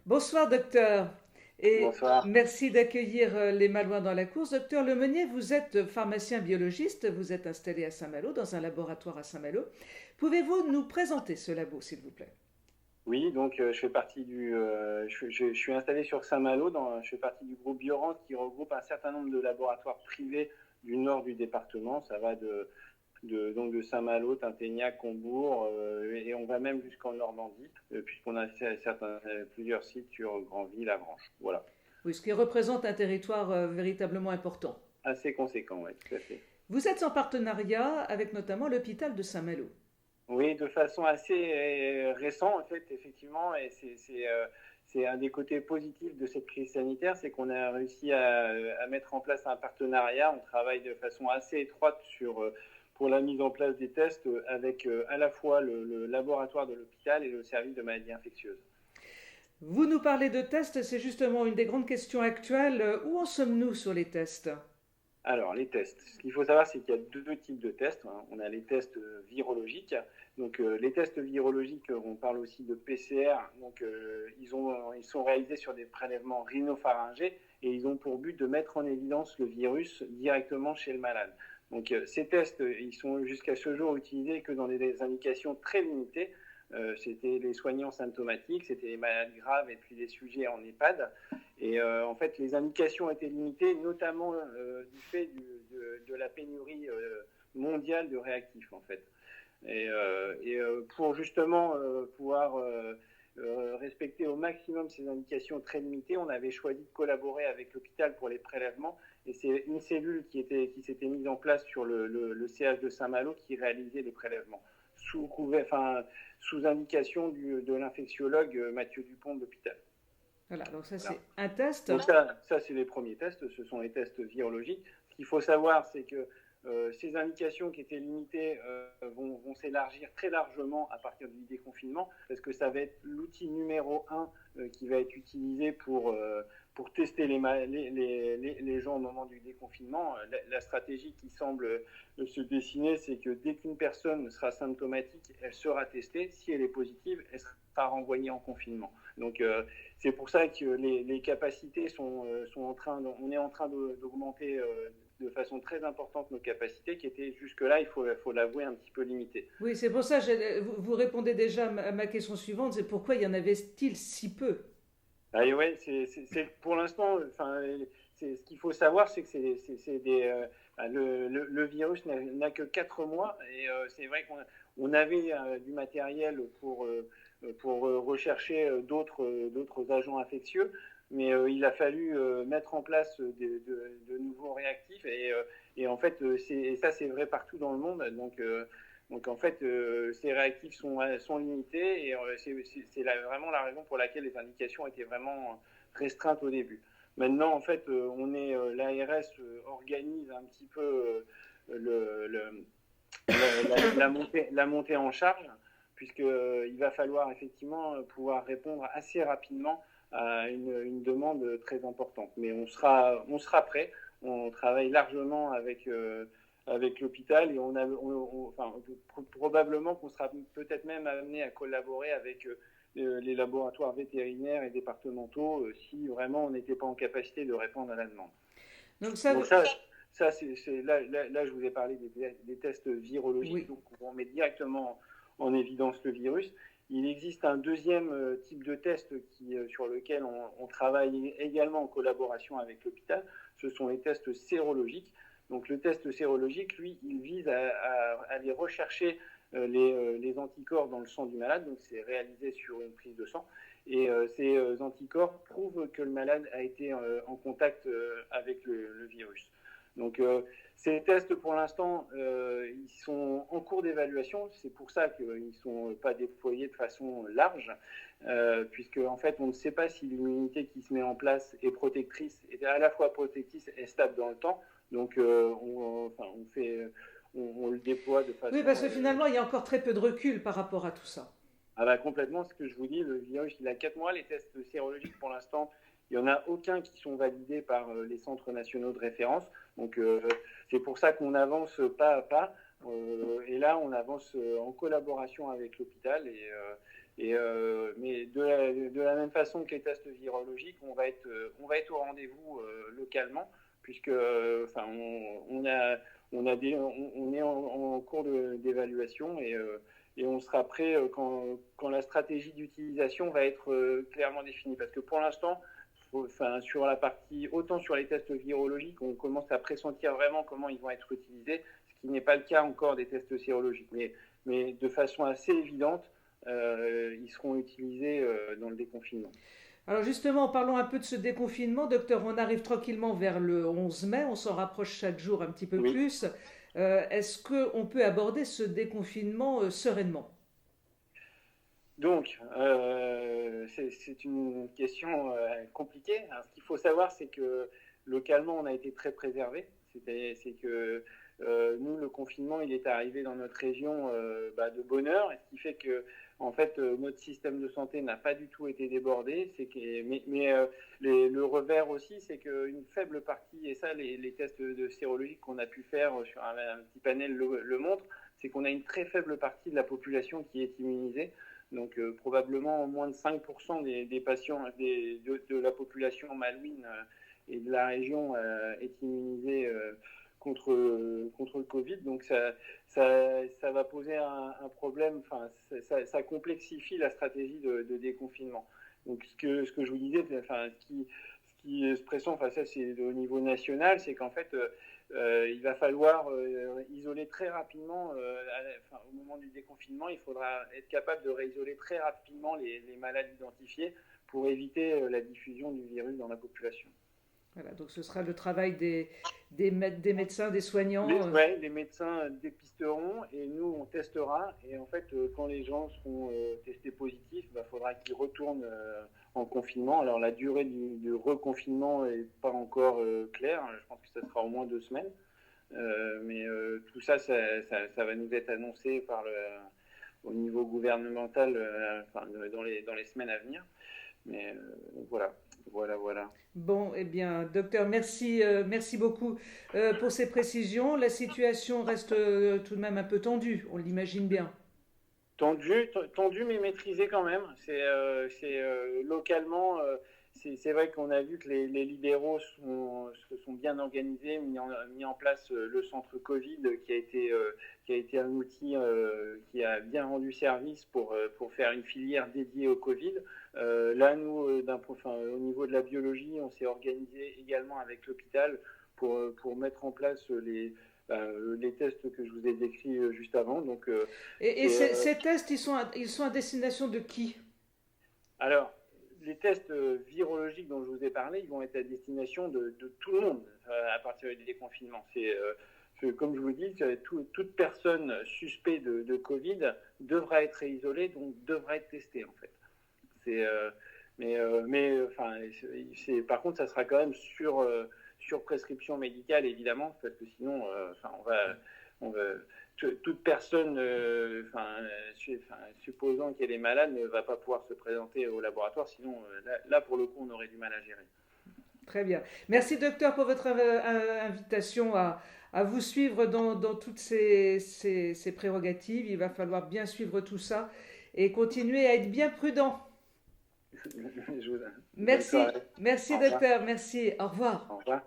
Bonsoir, docteur. Et Bonsoir. merci d'accueillir les Malouins dans la course. Docteur Lemeunier, vous êtes pharmacien biologiste, vous êtes installé à Saint-Malo, dans un laboratoire à Saint-Malo. Pouvez-vous nous présenter ce labo, s'il vous plaît? Oui, donc je fais partie je suis installé sur Saint-Malo, je fais partie du groupe Biorand qui regroupe un certain nombre de laboratoires privés du nord du département. Ça va donc de Saint-Malo, Tinténiac, Combourg, et on va même jusqu'en Normandie, puisqu'on a plusieurs sites sur Granville, Avranches. Voilà. Oui, ce qui représente un territoire véritablement important. Assez conséquent, oui, tout à fait. Vous êtes en partenariat avec notamment l'hôpital de Saint-Malo. Oui, de façon assez récente, en fait, effectivement, et c'est un des côtés positifs de cette crise sanitaire, c'est qu'on a réussi à mettre en place un partenariat. On travaille de façon assez étroite pour la mise en place des tests avec à la fois le laboratoire de l'hôpital et le service de maladies infectieuses. Vous nous parlez de tests, c'est justement une des grandes questions actuelles. Où en sommes-nous sur les tests? Alors, les tests. Ce qu'il faut savoir, c'est qu'il y a deux types de tests. On a les tests virologiques. Donc, les tests virologiques, on parle aussi de PCR. Donc, ils sont réalisés sur des prélèvements rhinopharyngés et ils ont pour but de mettre en évidence le virus directement chez le malade. Donc, ces tests, ils sont jusqu'à ce jour utilisés que dans des indications très limitées. C'était les soignants symptomatiques, c'était les malades graves et puis les sujets en EHPAD. Et en fait, les indications étaient limitées, notamment du fait de la pénurie mondiale de réactifs, en fait. Pour justement pouvoir respecter au maximum ces indications très limitées, on avait choisi de collaborer avec l'hôpital pour les prélèvements. Et c'est une cellule qui s'était mise en place sur le CH de Saint-Malo qui réalisait les prélèvements sous indication de l'infectiologue Mathieu Dupont de l'hôpital. Voilà, donc ça Voilà. c'est un test. Donc ça c'est les premiers tests, ce sont les tests virologiques. Ce qu'il faut savoir, c'est que ces indications qui étaient limitées vont s'élargir très largement à partir du déconfinement, parce que ça va être l'outil numéro un qui va être utilisé pour tester les gens au moment du déconfinement. La stratégie qui semble se dessiner, c'est que dès qu'une personne sera symptomatique, elle sera testée. Si elle est positive, elle sera renvoyée en confinement. Donc c'est pour ça que les capacités on est en train d'augmenter de façon très importante nos capacités qui étaient jusque-là, il faut l'avouer, un petit peu limitées. Oui, c'est pour ça, vous répondez déjà à ma question suivante, c'est pourquoi y en avait-il si peu? Ah, et ouais, pour l'instant, ce qu'il faut savoir, c'est que le virus n'a que 4 mois et c'est vrai qu'on avait du matériel pour rechercher d'autres agents infectieux, mais il a fallu mettre en place de nouveaux réactifs et en fait, ça c'est vrai partout dans le monde. Donc en fait, ces réactifs sont limités et c'est vraiment la raison pour laquelle les indications étaient vraiment restreintes au début. Maintenant, en fait, l'ARS organise un petit peu la montée en charge, puisqu'il va falloir effectivement pouvoir répondre assez rapidement à une demande très importante. Mais on sera prêt. On travaille largement avec l'hôpital et probablement qu'on sera peut-être même amené à collaborer avec les laboratoires vétérinaires et départementaux si vraiment on n'était pas en capacité de répondre à la demande. Donc Donc là, je vous ai parlé des tests virologiques, oui. donc on met directement en évidence le virus. Il existe un deuxième type de test sur lequel on travaille également en collaboration avec l'hôpital. Ce sont les tests sérologiques. Donc le test sérologique, lui, il vise à aller rechercher les anticorps dans le sang du malade. Donc c'est réalisé sur une prise de sang. Et ces anticorps prouvent que le malade a été en contact avec le virus. Donc ces tests, pour l'instant, ils sont en cours d'évaluation. C'est pour ça qu'ils ne sont pas déployés de façon large, puisque en fait, on ne sait pas si l'immunité qui se met en place est protectrice, est à la fois protectrice et stable dans le temps. Donc on le déploie de Oui, façon... parce que finalement, il y a encore très peu de recul par rapport à tout ça. Ah bah complètement, ce que je vous dis, le virus, il a 4 mois. Les tests sérologiques, pour l'instant, il n'y en a aucun qui sont validés par les centres nationaux de référence. Donc c'est pour ça qu'on avance pas à pas. Et là, on avance en collaboration avec l'hôpital. Mais de la même façon que les tests virologiques, on va être au rendez-vous localement, puisque on est en cours d'évaluation et on sera prêt quand la stratégie d'utilisation va être clairement définie. Parce que pour l'instant, sur la partie, autant sur les tests virologiques, on commence à pressentir vraiment comment ils vont être utilisés, ce qui n'est pas le cas encore des tests sérologiques. Mais de façon assez évidente, ils seront utilisés dans le déconfinement. Alors justement, parlons un peu de ce déconfinement. Docteur, on arrive tranquillement vers le 11 mai, on s'en rapproche chaque jour un petit peu Oui. plus. Est-ce qu'on peut aborder ce déconfinement sereinement? Donc, c'est une question compliquée. Alors, ce qu'il faut savoir, c'est que localement, on a été très préservé. C'est que nous, le confinement, il est arrivé dans notre région de bonne heure, ce qui fait que, en fait, notre système de santé n'a pas du tout été débordé. Le revers aussi, c'est qu'une faible partie, et ça, les tests de sérologie qu'on a pu faire sur un petit panel le montrent, c'est qu'on a une très faible partie de la population qui est immunisée. Donc probablement moins de 5% des patients de la population malouine et de la région est immunisée contre le Covid. Donc ça va poser un problème, ça complexifie la stratégie de déconfinement. Donc ce que je vous disais, ce qui se pressent, ça c'est au niveau national, c'est qu'en fait il va falloir isoler très rapidement, au moment du déconfinement, il faudra être capable de réisoler très rapidement les malades identifiés pour éviter la diffusion du virus dans la population. Voilà, donc ce sera le travail des médecins, des soignants. Les médecins dépisteront et nous on testera. Et en fait, quand les gens seront testés positifs, il faudra qu'ils retournent en confinement. Alors la durée du reconfinement n'est pas encore claire. Je pense que ça sera au moins 2 semaines. Mais tout ça va nous être annoncé au niveau gouvernemental dans les semaines à venir. Mais voilà. Bon, eh bien, docteur, merci beaucoup pour ces précisions. La situation reste tout de même un peu tendue, on l'imagine bien. Tendu, mais maîtrisé quand même. Localement, c'est vrai qu'on a vu que les libéraux se sont bien organisés, mis en place le centre Covid, qui a été un outil qui a bien rendu service pour faire une filière dédiée au Covid. Là, nous, au niveau de la biologie, on s'est organisé également avec l'hôpital pour mettre en place les tests que je vous ai décrits juste avant. Donc, ces tests, ils sont à destination de qui? Alors, les tests virologiques dont je vous ai parlé, ils vont être à destination de tout le monde à partir du déconfinement. Comme je vous dis, toute personne suspecte de Covid devra être isolée, donc devra être testée en fait. Par contre, ça sera quand même sur prescription médicale évidemment, parce que sinon, toute personne, supposant qu'elle est malade, ne va pas pouvoir se présenter au laboratoire. Sinon, là, pour le coup, on aurait du mal à gérer. Très bien. Merci, docteur, pour votre invitation à vous suivre dans toutes ces prérogatives. Il va falloir bien suivre tout ça et continuer à être bien prudent. Merci, docteur. Merci. Au revoir. Au revoir.